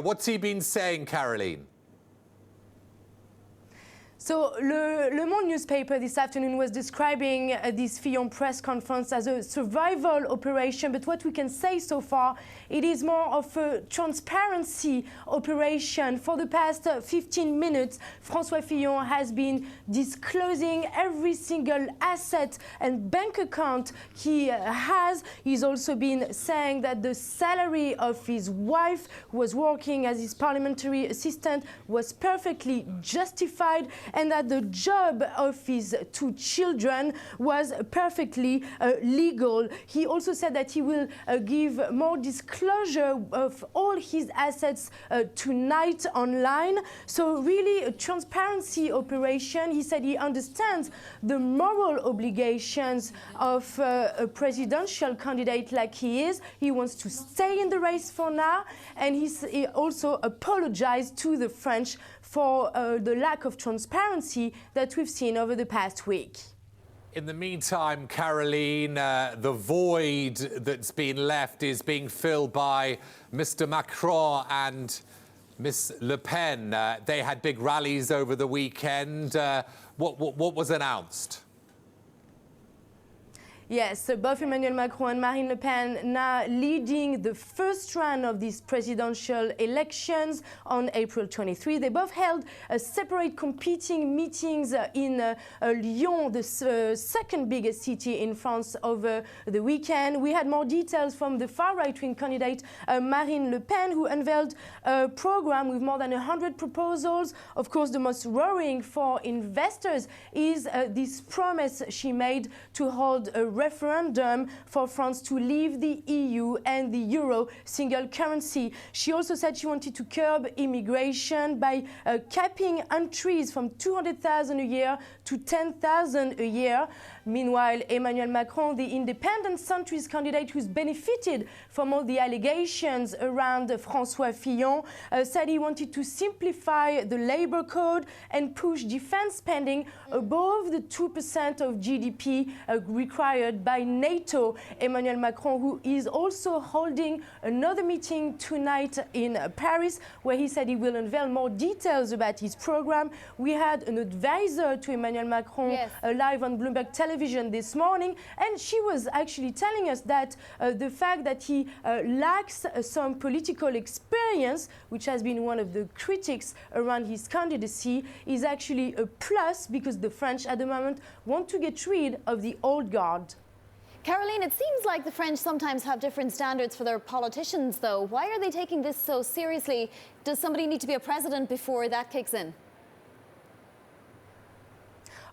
What's he been saying, Caroline? So Le Monde newspaper this afternoon was describing this Fillion press conference as a survival operation, but what we can say so far, it is more of a transparency operation. For the past 15 minutes, Francois Fillion has been disclosing every single asset and bank account he has. He's also been saying that the salary of his wife, who was working as his parliamentary assistant, was perfectly justified, and that the job of his two children was perfectly legal. He also said that he will give more disclosure of all his assets tonight online. So really a transparency operation. He said he understands the moral obligations of a presidential candidate like he is. He wants to stay in the race for now, and he also apologized to the French for the lack of transparency that we've seen over the past week. In the meantime, Caroline, the void that's been left is being filled by Mr. Macron and Ms. Le Pen. They had big rallies over the weekend. What was announced? Yes, so both Emmanuel Macron and Marine Le Pen now leading the first round of these presidential elections on April 23. They both held separate competing meetings in Lyon, the second biggest city in France, over the weekend. We had more details from the far right-wing candidate Marine Le Pen, who unveiled a program with more than 100 proposals. Of course, the most worrying for investors is this promise she made to hold a referendum for France to leave the EU and the euro single currency. She also said she wanted to curb immigration by capping entries from 200,000 a year to 10,000 a year. Meanwhile, Emmanuel Macron, the independent centrist candidate who's benefited from all the allegations around Francois Fillion, said he wanted to simplify the labor code and push defense spending above the 2% of GDP required by NATO. Emmanuel Macron, who is also holding another meeting tonight in Paris, where he said he will unveil more details about his program. We had an advisor to Emmanuel Macron live on Bloomberg television this morning, and she was actually telling us that the fact that he lacks some political experience, which has been one of the critics around his candidacy, is actually a plus, because the French at the moment want to get rid of the old guard. Caroline, it seems like the French sometimes have different standards for their politicians, though. Why are they taking this so seriously? Does somebody need to be a president before that kicks in?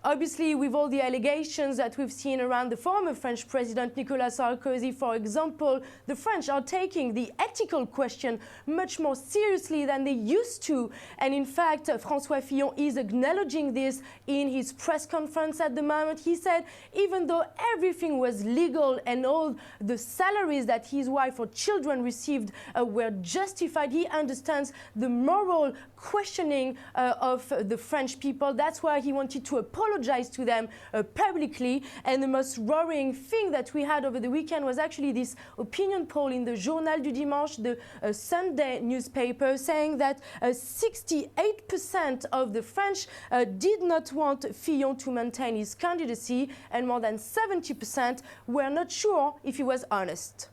Obviously, with all the allegations that we've seen around the former French president Nicolas Sarkozy, for example, the French are taking the ethical question much more seriously than they used to. And in fact, Francois Fillion is acknowledging this in his press conference at the moment. He said even though everything was legal and all the salaries that his wife or children received were justified, he understands the moral questioning of the French people. That's why he wanted to apologize to them publicly. And the most worrying thing that we had over the weekend was actually this opinion poll in the Journal du Dimanche, the Sunday newspaper, saying that 68% of the French did not want Fillion to maintain his candidacy, and more than 70% were not sure if he was honest.